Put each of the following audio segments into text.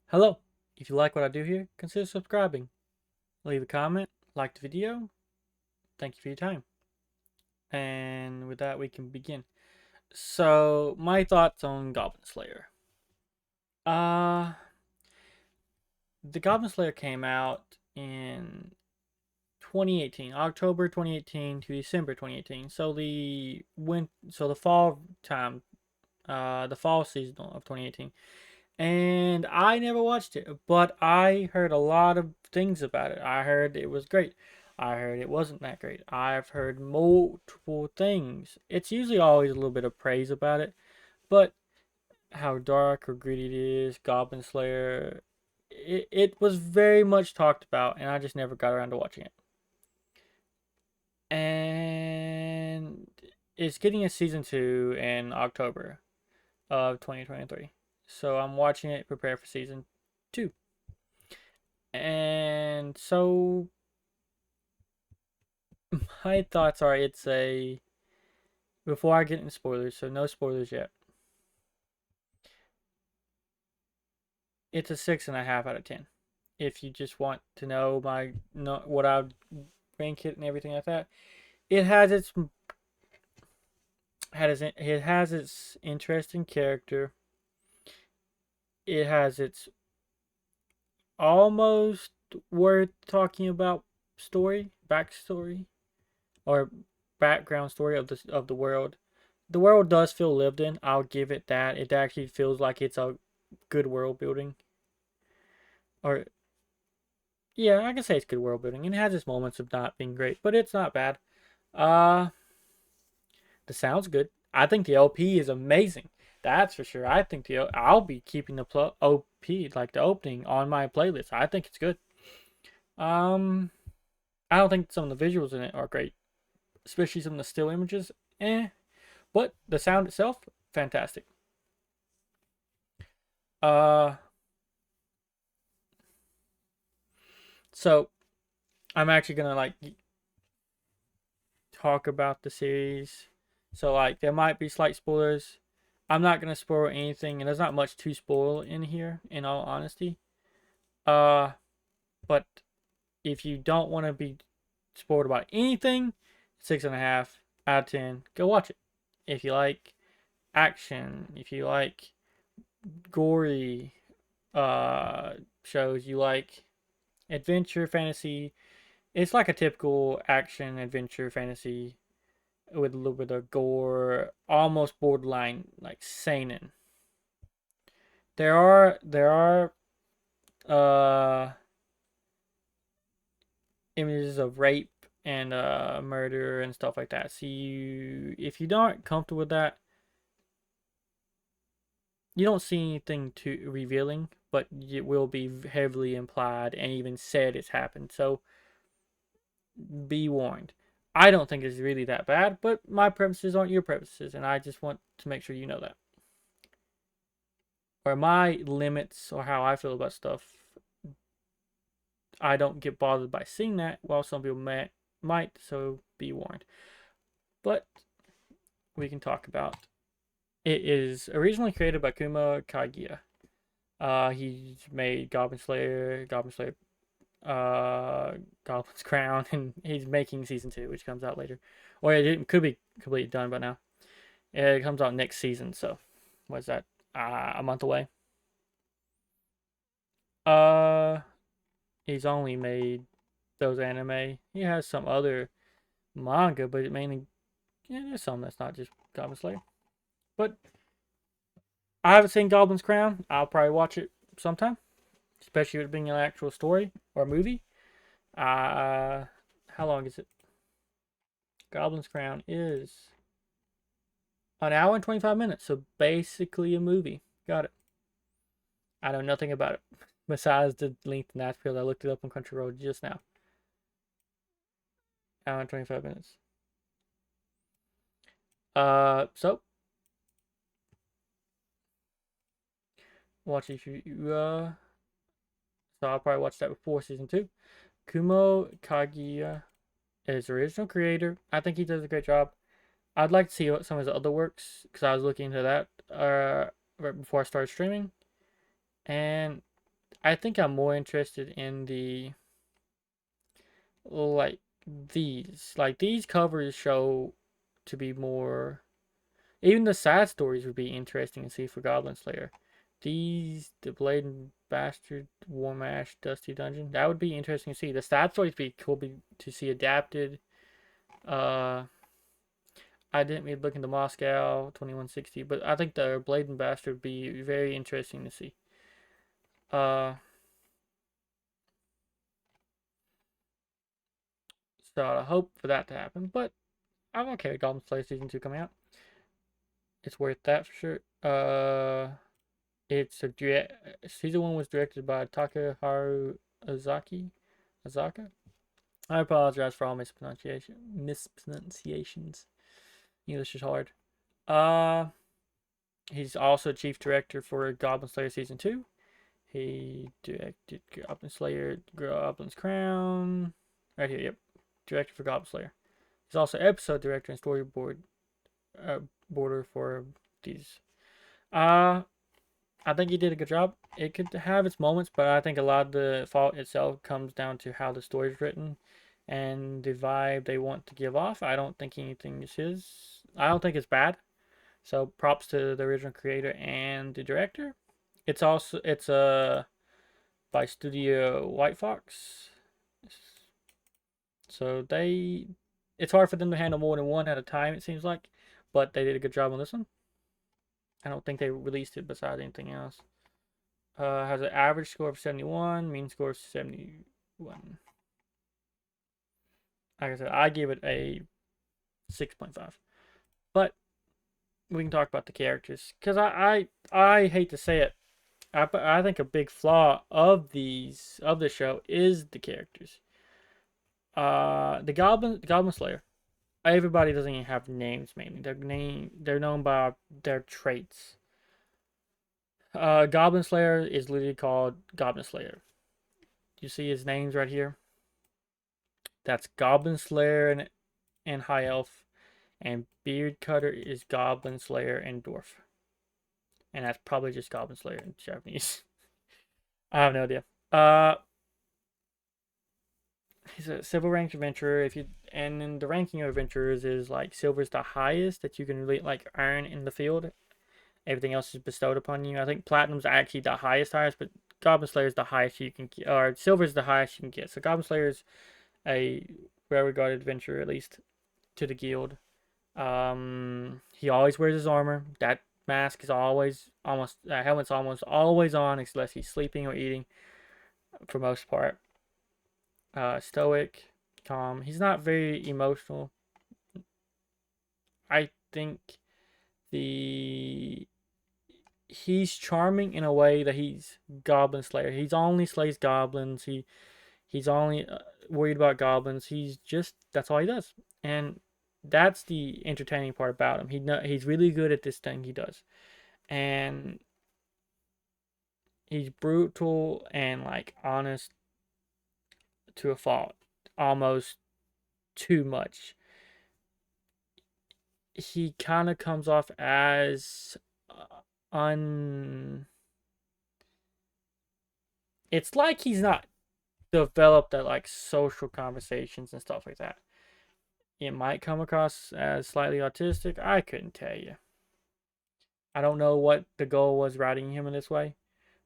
Hello. If you like what I do here, consider subscribing. Leave a comment, like the video. Thank you for your time. And with that, we can begin. So, my thoughts on Goblin Slayer. Uh, the Goblin Slayer came out in 2018, October 2018 to December 2018. So the fall time, the fall season of 2018. And I never watched it, but I heard a lot of things about it. I heard it was great. I heard it wasn't that great. I've heard multiple things. It's usually always a little bit of praise about it, but how dark or gritty it is, Goblin Slayer, it was very much talked about, and I just never got around to watching it. And it's getting a season 2 in October of 2023. So I'm watching it, prepare for season 2. And so my thoughts are before I get into spoilers, so no spoilers yet. It's a 6.5 out of 10. If you just want to know what I would rank it and everything like that, it has its interesting character. It has its almost worth talking about backstory, or background story of the world. The world does feel lived in. I'll give it that. It actually feels like it's a good world building. Or yeah, I can say it's good world building. It has its moments of not being great, but it's not bad. Uh the sound's good. I think the OP is amazing. That's for sure. I'll be keeping the OP, like the opening, on my playlist. I think it's good. Um I don't think some of the visuals in it are great, especially some of the still images. But the sound itself, fantastic. Uh, so I'm actually gonna talk about the series. So there might be slight spoilers. I'm not gonna spoil anything, and there's not much to spoil in here, in all honesty. Uh, but if you don't want to be spoiled about anything, 6.5 out of 10. Go watch it. If you like action, if you like gory uh shows, you like adventure fantasy. It's like a typical action adventure fantasy with a little bit of gore, almost borderline like seinen. There are uh images of rape and murder and stuff like that. So if you aren't comfortable with that, you don't see anything too revealing, but it will be heavily implied and even said it's happened. So be warned. I don't think it's really that bad, but my preferences aren't your preferences, and I just want to make sure you know that. Or my limits, or how I feel about stuff, I don't get bothered by seeing that, while some people might, so be warned. But we can talk about it. Is originally created by Kumo Kagyuu. He's made Goblin Slayer, Goblin's Crown, and he's making season 2, which comes out later. Or it could be completely done by now. It comes out next season, so what's that? A month away. Uh, he's only made those anime. He has some other manga, but it mainly there's some that's not just Goblin Slayer. But I haven't seen Goblin's Crown. I'll probably watch it sometime, especially with it being an actual story or movie. How long is it? Goblin's Crown is an hour and 25 minutes, so basically a movie. Got it. I know nothing about it besides the length, and that's because I looked it up on Crunchyroll just now. Hour and 25 minutes. So watch if you so I'll probably watch that before season 2. Kumo Kagyuu is the original creator. I think he does a great job. I'd like to see what some of his other works, because I was looking into that right before I started streaming, and I think I'm more interested in the like these covers show to be more. Even the side stories would be interesting to see for Goblin Slayer. The Blade and Bastard, Warm Ash, Dusty Dungeon, that would be interesting to see. The side stories would be cool to see adapted. Uh, I didn't really look into Moscow 2160, but I think the Blade and Bastard would be very interesting to see. Uh, so I hope for that to happen, but I'm okay with Goblin Slayer Season 2 coming out. It's worth that for sure. It's a season 1 was directed by Takaharu Ozaki. Ozaka. I apologize for all mispronunciations. English is hard. Uh, he's also chief director for Goblin Slayer season 2. He directed Goblin Slayer, Goblin's Crown. Right here, yep. Director for Goblin Slayer. He's also episode director and storyboard border for these. Uh, I think he did a good job. It could have its moments, but I think a lot of the fault itself comes down to how the story's written and the vibe they want to give off. I don't think anything is his. I don't think it's bad. So props to the original creator and the director. It's by Studio White Fox. So it's hard for them to handle more than one at a time, it seems like, but they did a good job on this one. I don't think they released it besides anything else. Has an average score of 71, mean score of 71. Like I said, I give it a 6.5. But we can talk about the characters because I hate to say it, I think a big flaw of the show is the characters. The Goblin Slayer. Everybody doesn't even have names mainly. They're known by their traits. Goblin Slayer is literally called Goblin Slayer. You see his names right here. That's Goblin Slayer and High Elf, and Beard Cutter is Goblin Slayer and Dwarf, and that's probably just Goblin Slayer in Japanese. I have no idea. Uh, he's a silver ranked adventurer. And then the ranking of adventurers is like silver's the highest that you can really like earn in the field. Everything else is bestowed upon you. I think platinum's actually the highest, but Goblin Slayer is the highest you can get, or silver's the highest you can get. So Goblin Slayer is a well-regarded adventurer, at least to the guild. He always wears his armor. That mask is always almost helmet's almost always on unless he's sleeping or eating. For most part, stoic, calm. He's not very emotional. I think the he's charming in a way that he's Goblin Slayer. He's only slays goblins. He's only worried about goblins. That's all he does, and that's the entertaining part about him. He's really good at this thing he does, and he's brutal and like honest to a fault, almost too much. He kind of comes off as un. It's like he's not developed at like social conversations and stuff like that. It might come across as slightly autistic. I couldn't tell you. I don't know what the goal was writing him in this way,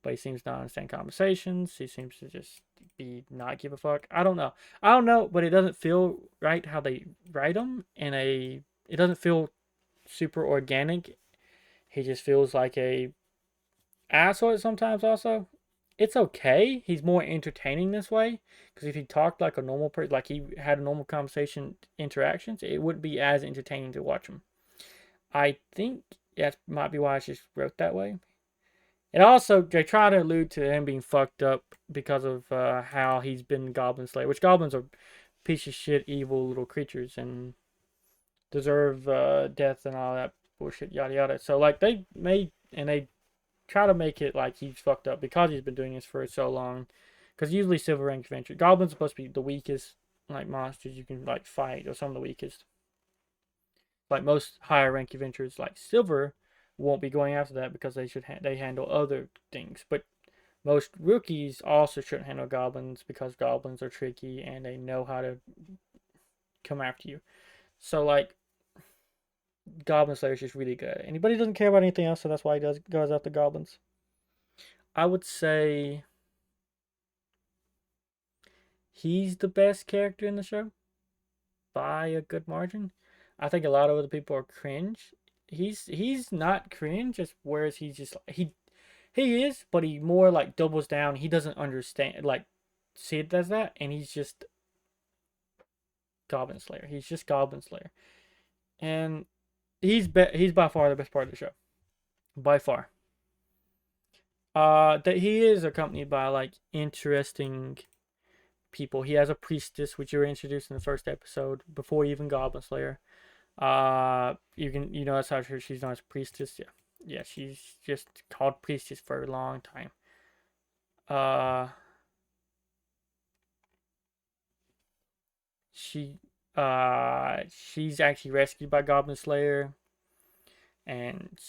but he seems to not understand conversations. He seems to just be not give a fuck. I don't know. I don't know, but it doesn't feel right how they write him it doesn't feel super organic. He just feels like a asshole sometimes also. It's okay. He's more entertaining this way because if he talked like a normal person, like he had a normal conversation interactions, it wouldn't be as entertaining to watch him. I think that might be why it's just wrote that way. And also, they try to allude to him being fucked up because of how he's been Goblin Slayer, which goblins are piece of shit, evil little creatures and deserve death and all that bullshit, yada yada. So, like, they try to make it like he's fucked up because he's been doing this for so long. Because usually silver ranked adventure goblins are supposed to be the weakest like monsters you can like fight, or some of the weakest. Like most higher rank adventurers, like silver, won't be going after that because they handle other things. But Most rookies also shouldn't handle goblins because goblins are tricky and they know how to come after you. So like Goblin Slayer is just really good. Anybody doesn't care about anything else, so that's why he goes after goblins. I would say he's the best character in the show by a good margin. I think a lot of other people are cringe. He's not cringe, just whereas he's just he is, but he more like doubles down. He doesn't understand like see it as that, and he's just Goblin Slayer. He's just Goblin Slayer, and he's by far the best part of the show, by far. That he is accompanied by like interesting people. He has a priestess, which you were introduced in the first episode before even Goblin Slayer. You know that's how she's known as priestess. Yeah, yeah, she's just called priestess for a long time. Uh, she she's actually rescued by Goblin Slayer, and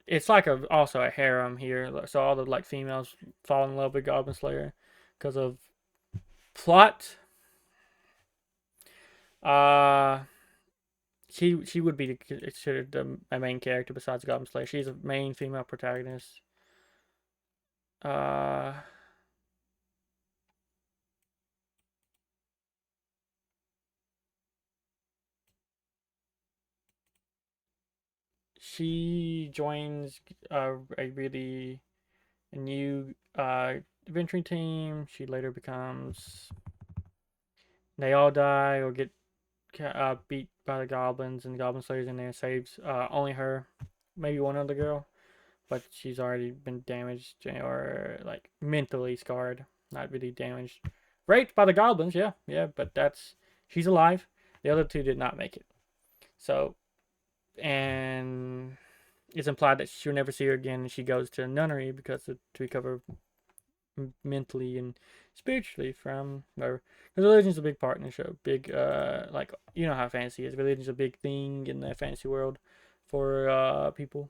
it's like also a harem here. So all the like females fall in love with Goblin Slayer because of plot. Uh, she would be considered the main character besides Goblin Slayer. She's a main female protagonist. Uh, she joins a really new adventuring team. She later becomes. They all die or get beat by the goblins, and the Goblin Slayer's in there and saves only her, maybe one other girl, but she's already been damaged or like mentally scarred, not really damaged. Raped by the goblins, yeah, yeah, but she's alive. The other two did not make it. So, and it's implied that she'll never see her again, and she goes to a nunnery to recover mentally and spiritually from her. Because religion's a big part in the show. Big, like you know how fantasy is. Religion's a big thing in the fantasy world for people.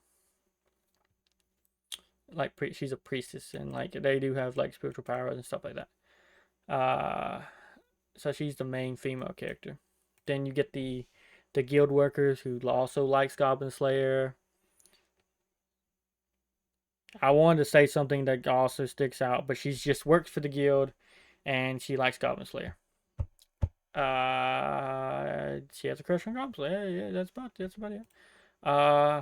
Like she's a priestess, and like they do have like spiritual powers and stuff like that. Uh, so she's the main female character. Then you get the guild workers who also likes Goblin Slayer. I wanted to say something that also sticks out, but she's just works for the guild, and she likes Goblin Slayer. She has a crush on Goblin Slayer. Yeah, that's about it. Uh,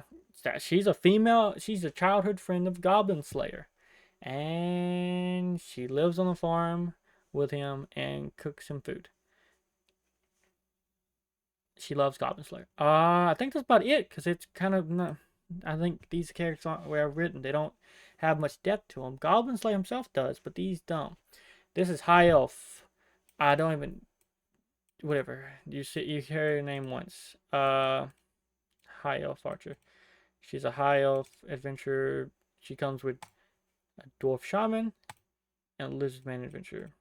she's a female. She's a childhood friend of Goblin Slayer, and she lives on the farm with him and cooks him food. She loves Goblin Slayer. I think that's about it because it's kind of not. I think these characters aren't where written. They don't have much depth to them. Goblin Slayer himself does, but these don't. This is High Elf. I don't even. Whatever. You hear her name once. High Elf Archer. She's a High Elf adventurer. She comes with a Dwarf Shaman and a Lizard Man adventurer.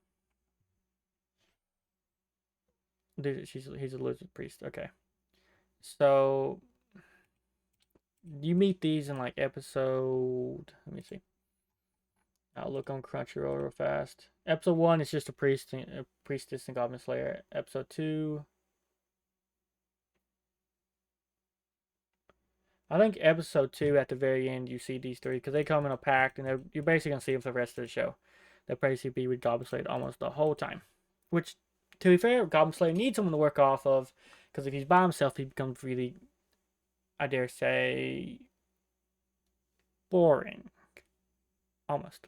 He's a Lizard Priest. Okay. So you meet these in like episode. Let me see. I'll look on Crunchyroll real fast. Episode 1 is just a priestess and Goblin Slayer. Episode 2. I think episode 2 at the very end you see these three because they come in a pact and you're basically gonna see them for the rest of the show. They'll basically be with Goblin Slayer almost the whole time. Which, to be fair, Goblin Slayer needs someone to work off of because if he's by himself, he becomes really, I dare say, boring. Almost.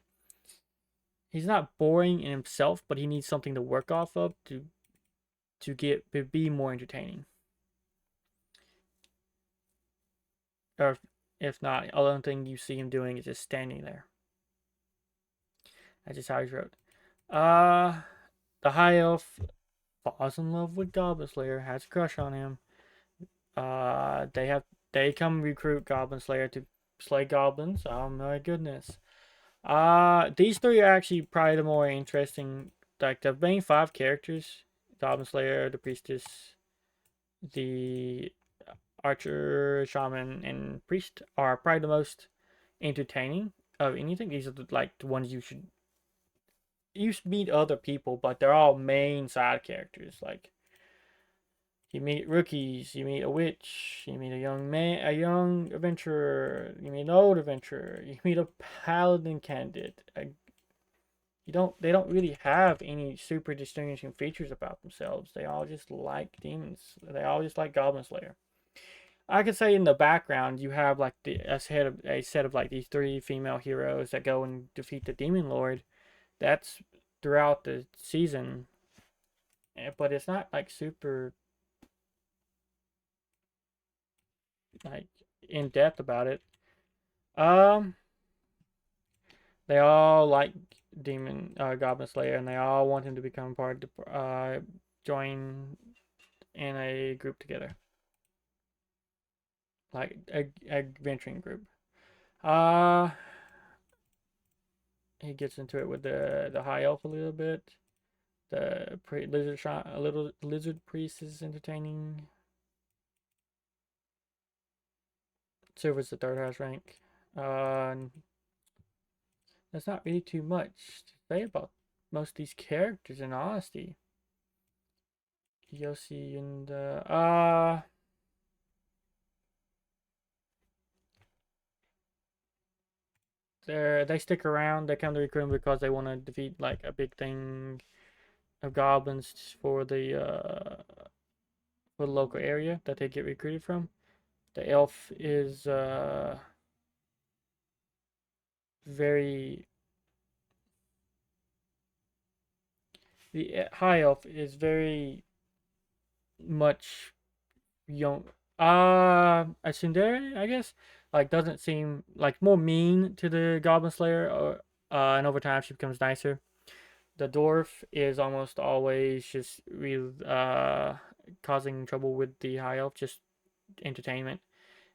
He's not boring in himself, but he needs something to work off of to be more entertaining. Or if not, the only thing you see him doing is just standing there. That's just how he's wrote. The high elf falls in love with Goblin Slayer, has a crush on him. They come recruit Goblin Slayer to slay goblins. Oh my goodness. These three are actually probably the more interesting. Like the main five characters, Goblin Slayer, the priestess, the archer, shaman, and priest are probably the most entertaining. of anything. These are like the ones you meet other people, but they're all main side characters. Like you meet rookies, you meet a witch, you meet a young man, a young adventurer, you meet an old adventurer, you meet a paladin candidate. They don't really have any super distinguishing features about themselves. They all just like demons. They all just like Goblin Slayer. I could say in the background you have like a set of like these three female heroes that go and defeat the demon lord. That's throughout the season, but it's not like super like in depth about it. Um, they all like Goblin Slayer, and they all want him to become part of join in a group together, like a adventuring group. Uh, he gets into it with the high elf a little bit. A little lizard priest is entertaining. Silver's the third highest rank. Uh, there's not really too much to say about most of these characters, in honesty. Yoshi and they stick around. They come to recruit because they want to defeat like a big thing of goblins for the local area that they get recruited from. The elf is very the high elf is very much young. A tsundere, I guess, like doesn't seem like more mean to the Goblin Slayer, or and over time she becomes nicer. The dwarf is almost always just with causing trouble with the high elf, just entertainment,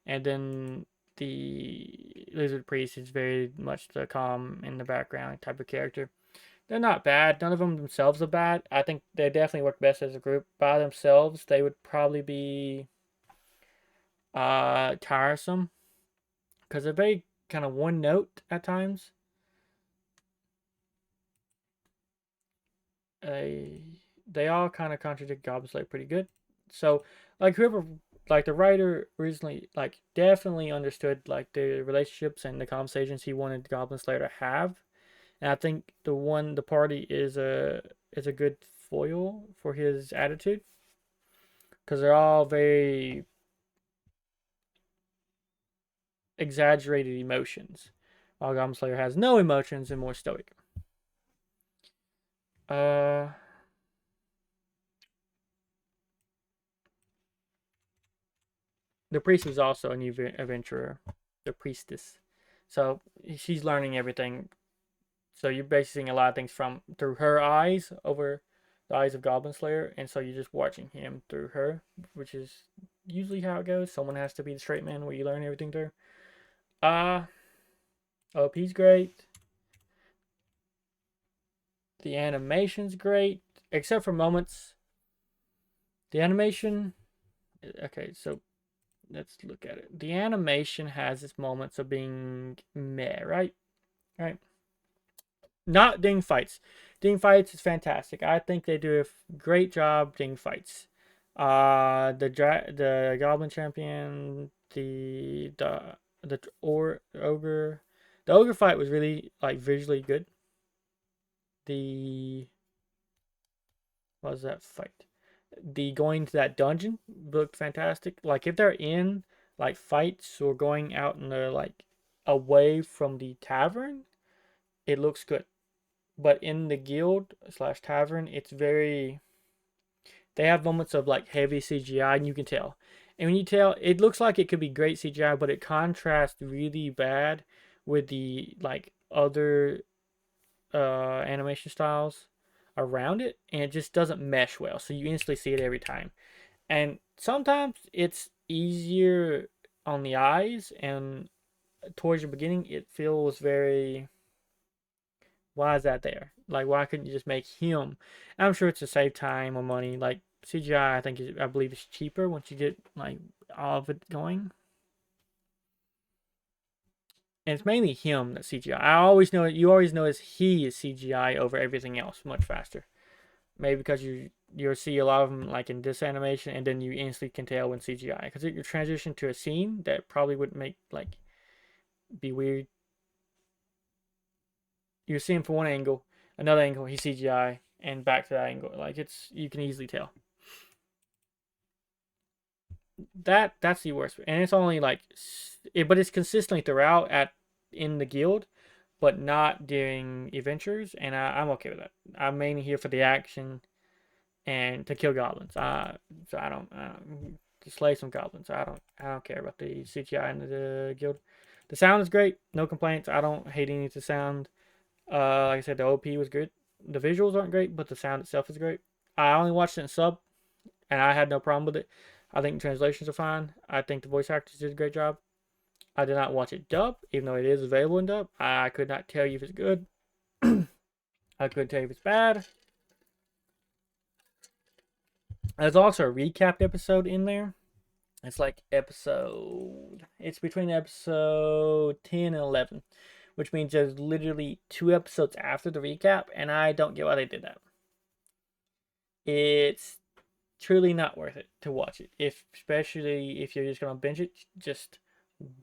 and then the lizard priest is very much the calm in the background type of character. They're not bad. None of them themselves are bad. I think they definitely work best as a group. By themselves, they would probably be tiresome because they're very kind of one note at times. They they all kind of contradict Goblin Slayer pretty good. So like whoever like the writer originally like definitely understood like the relationships and the conversations he wanted Goblin Slayer to have. And I think the party is a good foil for his attitude because they're all very exaggerated emotions, while Goblin Slayer has no emotions and more stoic. Uh, the priest is also a new adventurer, the priestess, so she's learning everything. So you're basically seeing a lot of things from through her eyes over the eyes of Goblin Slayer, and so you're just watching him through her, which is usually how it goes. Someone has to be the straight man where you learn everything through. Uh OP's great. The animation's great, except for moments. The animation, okay, so let's look at it. The animation has its moments of being meh, right? Right. Not ding fights. Ding fights is fantastic. I think they do a great job ding fights. The Goblin Champion, ogre, the ogre fight was really like visually good. The what was that fight? The going to that dungeon looked fantastic. Like if they're in like fights or going out in the like away from the tavern, it looks good. But in the guild slash tavern, it's very. They have moments of like heavy CGI, and you can tell. And when you tell, it looks like it could be great CGI, but it contrasts really bad with the like other animation styles around it, and it just doesn't mesh well. So you instantly see it every time. And sometimes it's easier on the eyes, and towards the beginning, it feels very. Why is that there? Like, why couldn't you just make him? And I'm sure it's to save time or money. Like CGI, I believe is cheaper once you get like all of it going. and it's mainly him that's CGI. I always know it. You always notice he is CGI over everything else much faster. Maybe because you'll see a lot of them like in this animation, and then you instantly can tell when CGI because you transition to a scene that probably would make like be weird. You see him from one angle, another angle he's CGI, and back to that angle. Like it's you can easily tell. That's the worst, and it's only like, but it's consistently throughout at in the guild, but not during adventures, and I'm okay with that. I'm mainly here for the action and to kill goblins. So I don't to slay some goblins. I don't care about the CGI in the guild. The sound is great, no complaints. I don't hate any of the sound. Like I said, the OP was good. The visuals aren't great, but the sound itself is great. I only watched it in sub, and I had no problem with it. I think the translations are fine. I think the voice actors did a great job. I did not watch it dub, even though it is available in dub. I could not tell you if it's good. I couldn't tell you if it's bad. There's also a recap episode in there. It's like it's between episode 10 and 11, which means there's literally 2 episodes after the recap, and I don't get why they did that. It's truly not worth it to watch it. Especially if you're just gonna binge it, just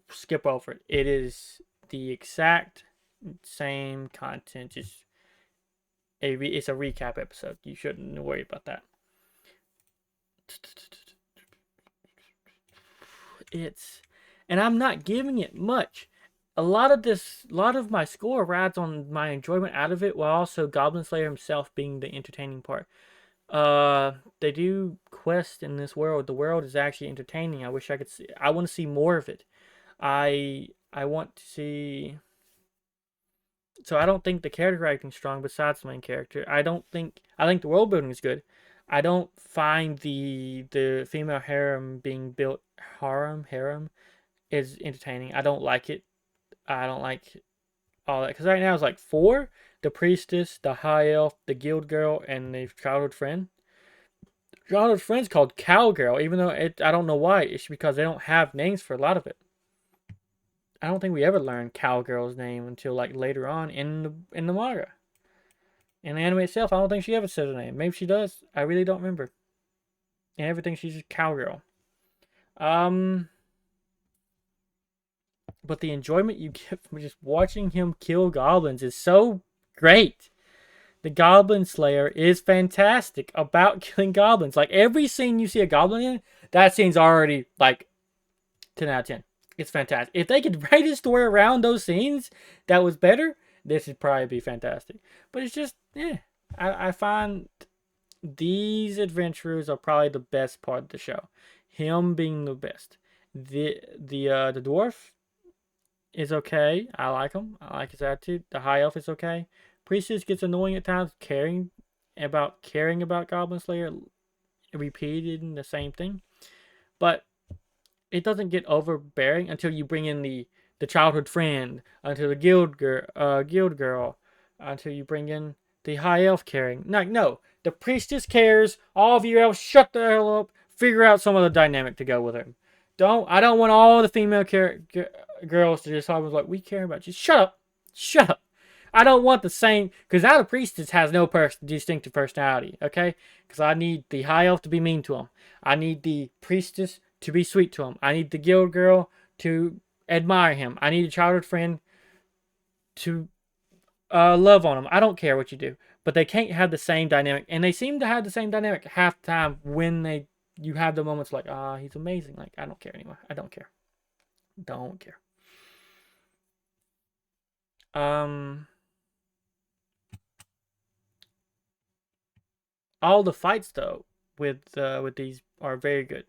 skip over it. It is the exact same content, just it's a recap episode. You shouldn't worry about that. And I'm not giving it much. A lot of my score rides on my enjoyment out of it, while also Goblin Slayer himself being the entertaining part. They do quest in this world. The world is actually entertaining. I wish I could see. I want to see more of it. I want to see. So I don't think the character acting strong. Besides the main character, I think the world building is good. I don't find the female harem being built harem is entertaining. I don't like it. I don't like all that because right now it's like 4: the priestess, the high elf, the guild girl, and the childhood friend. Childhood friend's called cowgirl, even though I don't know why. It's because they don't have names for a lot of it. I don't think we ever learned cowgirl's name until like later on in the manga. In the anime itself, I don't think she ever says her name. Maybe she does. I really don't remember. And everything she's just cowgirl. But the enjoyment you get from just watching him kill goblins is so great. The Goblin Slayer is fantastic about killing goblins. Like every scene you see a goblin in, that scene's already like 10 out of 10. It's fantastic. If they could write a story around those scenes that was better, this would probably be fantastic. But it's just, yeah. I find these adventurers are probably the best part of the show. Him being the best. The dwarf is okay. I like him. I like his attitude. The high elf is okay. Priestess gets annoying at times, caring about Goblin Slayer, repeating the same thing, but it doesn't get overbearing until you bring in the childhood friend, until the guild girl, until you bring in the high elf caring. Like no, the priestess cares. All of you elves, shut the hell up. Figure out some other dynamic to go with her. I don't want all the female girls to just always like we care about you. Shut up, shut up. I don't want the same because now the priestess has no distinctive personality. Okay, because I need the high elf to be mean to him. I need the priestess to be sweet to him. I need the guild girl to admire him. I need a childhood friend to love on him. I don't care what you do, but they can't have the same dynamic, and they seem to have the same dynamic half the time when you have the moments like he's amazing. Like I don't care anymore. I don't care. Don't care. All the fights though with these are very good.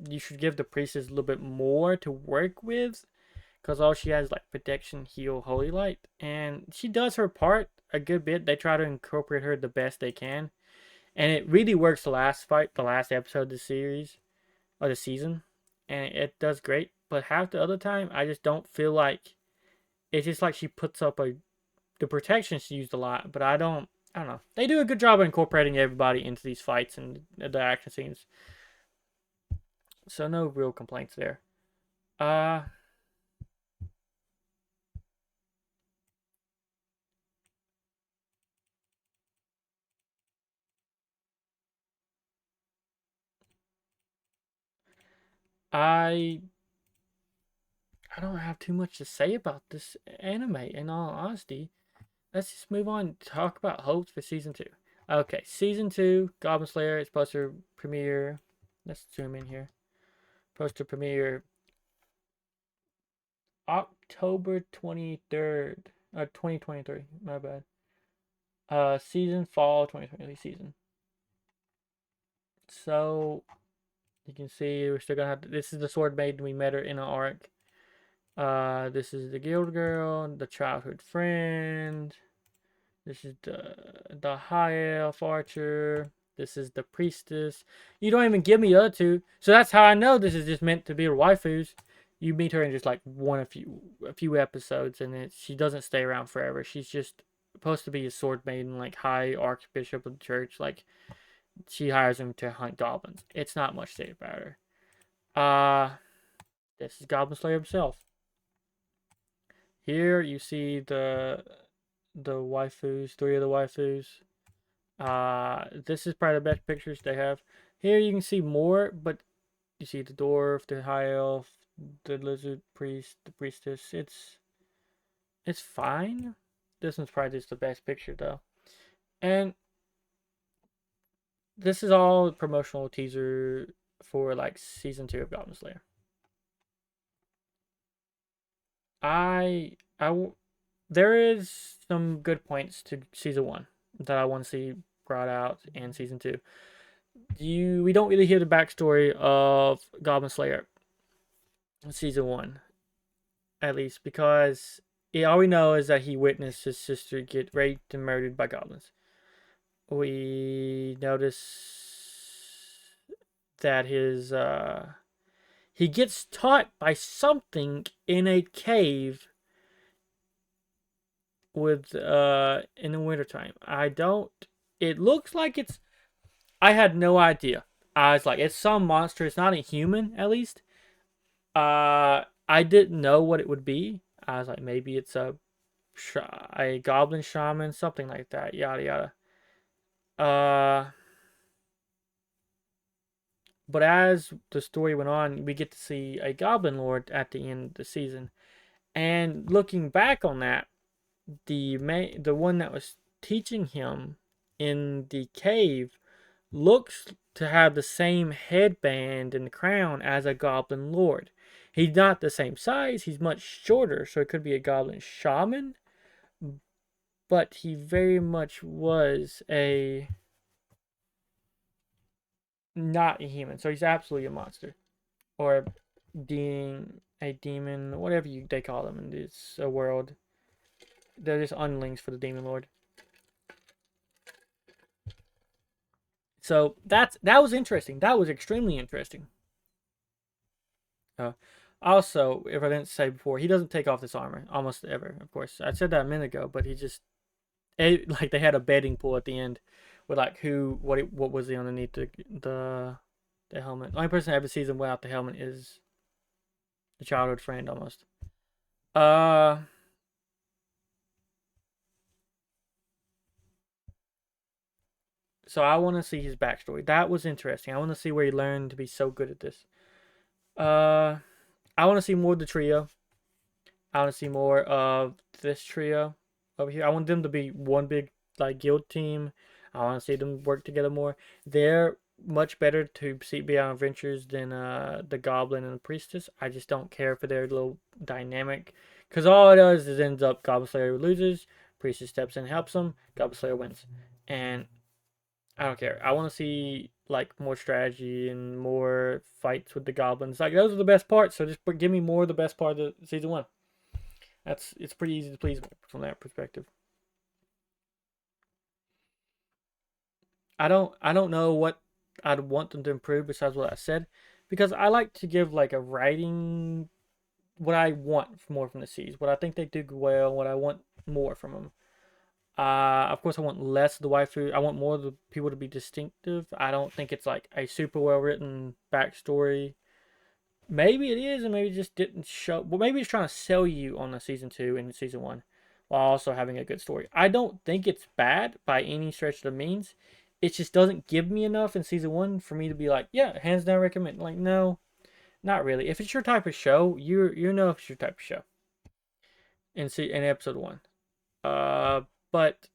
You should give the priestess a little bit more to work with because all she has is like protection, heal, holy light, and she does her part a good bit. They try to incorporate her the best they can, and it really works. The last fight, the last episode of the series or the season, and it does great. But half the other time, I just don't feel like it's just like she puts up the protection she used a lot, but I don't know. They do a good job of incorporating everybody into these fights and the action scenes. So no real complaints there. Uh I don't have too much to say about this anime, in all honesty. Let's just move on to talk about hopes for season 2. Okay, season 2, Goblin Slayer is supposed to premiere. Let's zoom in here. Supposed to premiere October 23rd. 2023. My bad. Season fall 2023 season. So you can see we're still gonna have this is the sword maiden we met her in an arc. This is the guild girl, the childhood friend. This is the high elf archer. This is the priestess. You don't even give me the other two, so that's how I know this is just meant to be her waifus. You meet her in just like a few episodes, and she doesn't stay around forever. She's just supposed to be a sword maiden, like high archbishop of the church. Like she hires him to hunt goblins. It's not much to say about her. This is Goblin Slayer himself. Here you see the waifus, three of the waifus. This is probably the best pictures they have. Here you can see more, but you see the dwarf, the high elf, the lizard priest, the priestess. It's fine. This one's probably just the best picture though. And this is all promotional teaser for like season 2 of Goblin Slayer. There is some good points to season 1 that I want to see brought out in season 2. We don't really hear the backstory of Goblin Slayer in season 1, at least, because all we know is that he witnessed his sister get raped and murdered by goblins. We notice that he gets taught by something in a cave with in the wintertime. It looks like I had no idea. I was like, it's some monster. It's not a human, at least. I didn't know what it would be. I was like, maybe it's a goblin shaman, something like that. Yada yada. But as the story went on, we get to see a goblin lord at the end of the season. And looking back on that, the one that was teaching him in the cave looks to have the same headband and crown as a goblin lord. He's not the same size, he's much shorter, so it could be a goblin shaman, but he very much was not a human, so he's absolutely a monster. Or a demon, whatever they call them in this world. They're just unlings for the demon lord. So that was interesting. That was extremely interesting. Also, if I didn't say before, he doesn't take off this armor almost ever. Of course, I said that a minute ago, but like they had a betting pool at the end with like what was he underneath the helmet. The only person I ever sees him without the helmet is the childhood friend almost. So I want to see his backstory. That was interesting. I want to see where he learned to be so good at this. I want to see more of the trio. I want to see more of this trio over here. I want them to be one big like guild team. I want to see them work together more. They're much better to be on adventures than the goblin and the priestess. I just don't care for their little dynamic, because all it does is ends up Goblin Slayer loses, priestess steps in and helps them, Goblin Slayer wins, and I don't care. I want to see like more strategy and more fights with the goblins. Like those are the best parts. So just give me more of the best part of season 1. It's pretty easy to please from that perspective. I don't know what I'd want them to improve besides what I said, because I like to give like a writing what I want more from the series, what I think they do well, what I want more from them. Of course, I want less of the waifu. I want more of the people to be distinctive. I don't think it's like a super well written backstory. Maybe it is, and maybe it just didn't show. Well, maybe it's trying to sell you on the season 2 and season 1, while also having a good story. I don't think it's bad by any stretch of the means. It just doesn't give me enough in season 1 for me to be like, yeah, hands down recommend. Like, no, Not really. If it's your type of show, you know if it's your type of show. In episode 1. But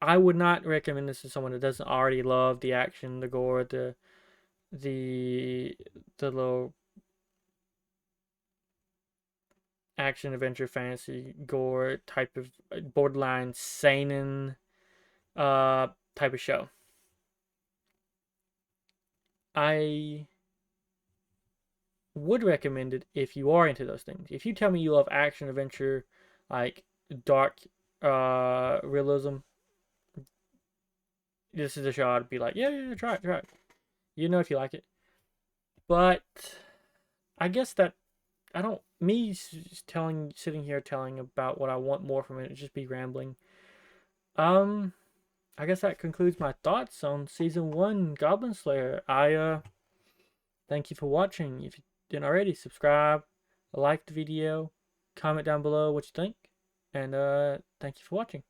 I would not recommend this to someone that doesn't already love the action, the gore, the the little action adventure fantasy gore type of borderline seinen type of show. I would recommend it if you are into those things. If you tell me you love action adventure, like dark realism, this is a show I'd be like, yeah, try it. You know if you like it. But I guess that I don't me sitting here telling about what I want more from it, just be rambling. Um I guess that concludes my thoughts on season 1 Goblin Slayer. I thank you for watching. If you didn't already, subscribe, like the video, comment down below what you think, and thank you for watching.